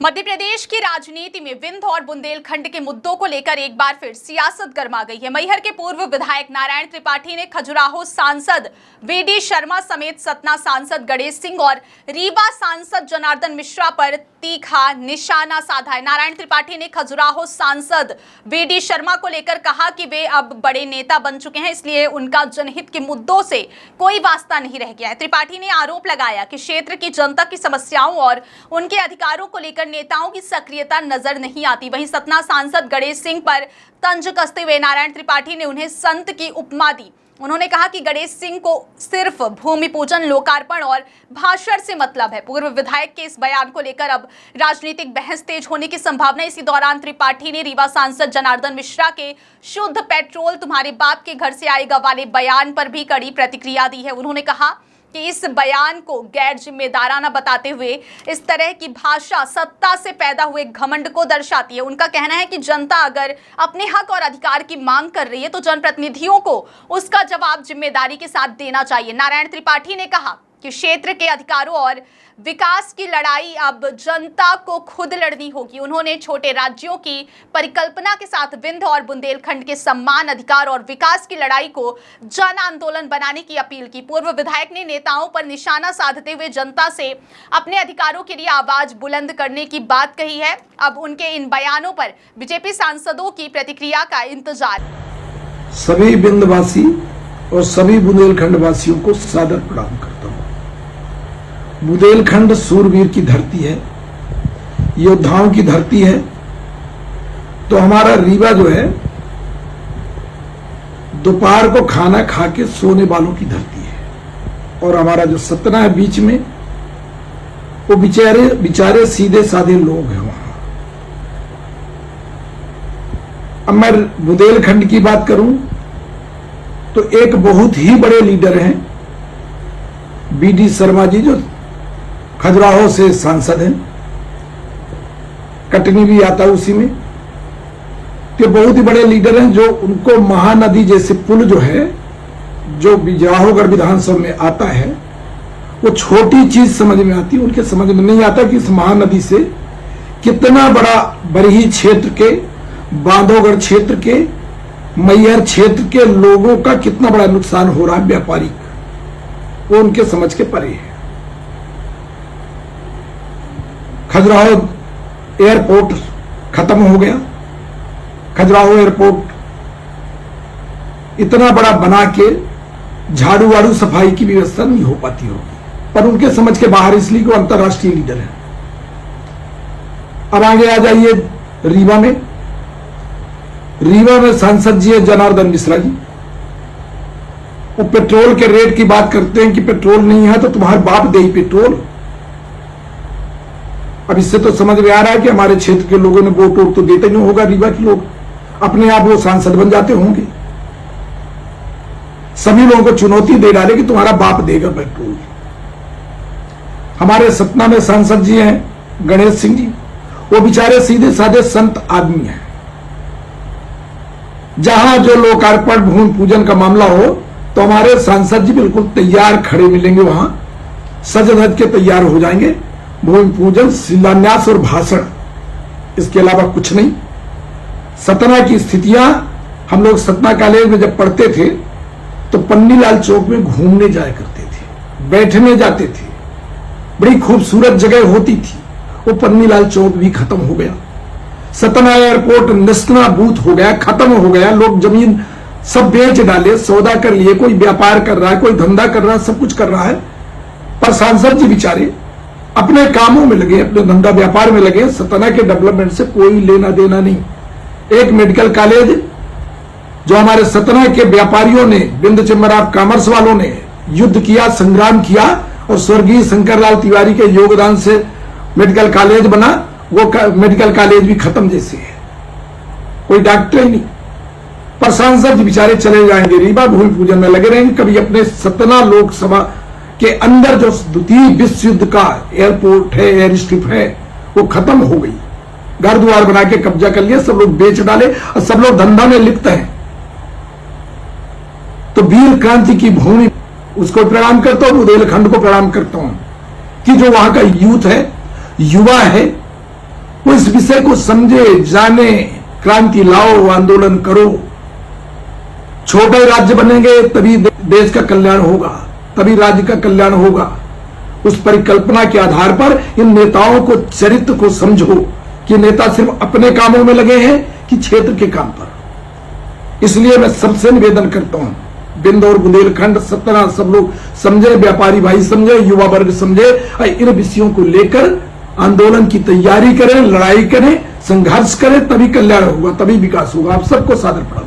मध्य प्रदेश की राजनीति में विंध्य और बुंदेलखंड के मुद्दों को लेकर एक बार फिर सियासत गर्मा गई है। मैहर के पूर्व विधायक नारायण त्रिपाठी ने खजुराहो सांसद वीडी शर्मा समेत सतना सांसद गणेश सिंह और रीवा सांसद जनार्दन मिश्रा पर तीखा निशाना साधा है। नारायण त्रिपाठी ने खजुराहो सांसद वीडी शर्मा को लेकर कहा कि वे अब बड़े नेता बन चुके हैं, इसलिए उनका जनहित के मुद्दों से कोई वास्ता नहीं रह गया है। त्रिपाठी ने आरोप लगाया कि क्षेत्र की जनता की समस्याओं और उनके अधिकारों को लेकर नेताओं की सक्रियता नजर नहीं आती। वहीं सतना सांसद गणेश सिंह पर तंज कसते हुए नारायण त्रिपाठी ने उन्हें संत की उपमा दी। उन्होंने कहा कि गणेश सिंह को सिर्फ भूमि पूजन, लोकार्पण और भाषण से मतलब है। पूर्व विधायक के इस बयान को लेकर अब राजनीतिक बहस तेज होने की संभावना। इसी दौरान त्रिपाठी ने रीवा सांसद जनार्दन मिश्रा के शुद्ध पेट्रोल तुम्हारे बाप के घर से आएगा वाले बयान पर भी कड़ी प्रतिक्रिया दी है। उन्होंने कहा कि इस बयान को गैर जिम्मेदाराना बताते हुए इस तरह की भाषा सत्ता से पैदा हुए घमंड को दर्शाती है। उनका कहना है कि जनता अगर अपने हक और अधिकार की मांग कर रही है तो जनप्रतिनिधियों को उसका जवाब जिम्मेदारी के साथ देना चाहिए। नारायण त्रिपाठी ने कहा कि क्षेत्र के अधिकारों और विकास की लड़ाई अब जनता को खुद लड़नी होगी। उन्होंने छोटे राज्यों की परिकल्पना के साथ विंध्य और बुंदेलखंड के सम्मान, अधिकार और विकास की लड़ाई को जन आंदोलन बनाने की अपील की। पूर्व विधायक ने नेताओं पर निशाना साधते हुए जनता से अपने अधिकारों के लिए आवाज बुलंद करने की बात कही है। अब उनके इन बयानों पर बीजेपी सांसदों की प्रतिक्रिया का इंतजार। सभी विंध्यवासी और सभी बुंदेलखंड वासियों को सादर प्रणाम करता हूं। बुंदेलखंड सूरवीर की धरती है, योद्धाओं की धरती है। तो हमारा रीवा जो है दोपहर को खाना खा के सोने वालों की धरती है, और हमारा जो सतना है बीच में, वो बेचारे सीधे साधे लोग हैं वहां। अब मैं बुंदेलखंड की बात करूं तो एक बहुत ही बड़े लीडर हैं वीडी शर्मा जी, जो खजुराहो से सांसद हैं, कटनी भी आता है उसी में। तो बहुत ही बड़े लीडर हैं, जो उनको महानदी जैसे पुल जो है, जो बिजराहोगढ़ विधानसभा में आता है, वो छोटी चीज समझ में आती है। उनके समझ में नहीं आता कि इस महानदी से कितना बड़ा बरही क्षेत्र के, बांधवगढ़ क्षेत्र के, मैहर क्षेत्र के लोगों का कितना बड़ा नुकसान हो रहा है व्यापारिक, वो उनके समझ के परे है। खजुराहो एयरपोर्ट खत्म हो गया। खजुराहो एयरपोर्ट इतना बड़ा बना के झाड़ू वाड़ू सफाई की व्यवस्था नहीं हो पाती होगी, पर उनके समझ के बाहर, इसलिए वो अंतर्राष्ट्रीय लीडर है। अब आगे आ जाइए रीवा में। रीवा में सांसद जी है जनार्दन मिश्रा जी। वो पेट्रोल के रेट की बात करते हैं कि पेट्रोल नहीं है तो तुम्हारे बाप दे ही पेट्रोल। अब इससे तो समझ में आ रहा है कि हमारे क्षेत्र के लोगों ने वोट तो देते नहीं होगा। रीवा के लोग अपने आप वो सांसद बन जाते होंगे। सभी लोगों को चुनौती दे डाले कि तुम्हारा बाप देगा पेट्रोल। हमारे सतना में सांसद जी हैं गणेश सिंह जी, वो बेचारे सीधे साधे संत आदमी हैं। जहां जो लोकार्पण, भूमि पूजन का मामला हो तो हमारे सांसद जी बिल्कुल तैयार खड़े मिलेंगे, वहां सज धज के तैयार हो जाएंगे। भूमि पूजन, शिलान्यास और भाषण, इसके अलावा कुछ नहीं। सतना की स्थितियां, हम लोग सतना कॉलेज में जब पढ़ते थे तो पन्नीलाल चौक में घूमने जाया करते थे, बैठने जाते थे, बड़ी खूबसूरत जगह होती थी। वो पन्नीलाल चौक भी खत्म हो गया। सतना एयरपोर्ट निस्नाबूत हो गया, खत्म हो गया। लोग जमीन सब बेच डाले, सौदा कर लिए, कोई व्यापार कर रहा है, कोई धंधा कर रहा है, सब कुछ कर रहा है। पर सांसद जी बेचारे अपने कामों में लगे, अपने धंधा व्यापार में लगे। सतना के डेवलपमेंट से कोई लेना देना नहीं। एक मेडिकल कॉलेज जो हमारे सतना के व्यापारियों ने, विंध्य चैम्बर ऑफ कॉमर्स वालों ने युद्ध किया, संग्राम किया, और स्वर्गीय शंकरलाल तिवारी के योगदान से मेडिकल कॉलेज बना, वो मेडिकल कॉलेज भी खत्म जैसे है, कोई डॉक्टर ही नहीं। पर सांसद बेचारे चले जाएंगे, रीवा भूमि पूजन में लगे रहेंगे। कभी अपने सतना लोकसभा के अंदर जो द्वितीय विश्व युद्ध का एयरपोर्ट है, एयर स्ट्रिप है, वो खत्म हो गई। घर द्वार बना के कब्जा कर लिया, सब लोग बेच डाले और सब लोग धंधा में लिप्त हैं। तो वीर क्रांति की भूमि, उसको प्रणाम करता हूं, बुंदेलखंड को प्रणाम करता हूं कि जो वहां का यूथ है, युवा है, वो इस विषय को समझे, जाने, क्रांति लाओ, आंदोलन करो। छोटे राज्य बनेंगे तभी देश का कल्याण होगा, तभी राज्य का कल्याण होगा। उस परिकल्पना के आधार पर इन नेताओं को, चरित्र को समझो कि नेता सिर्फ अपने कामों में लगे हैं कि क्षेत्र के काम पर। इसलिए मैं सबसे निवेदन करता हूं, बिंद और बुंदेलखंड, सतना सब लोग समझे, व्यापारी भाई समझे, युवा वर्ग समझे, इन विषयों को लेकर आंदोलन की तैयारी करें, लड़ाई करें, संघर्ष करें, तभी कल्याण होगा, तभी विकास होगा। आप सबको सादर प्रणाम।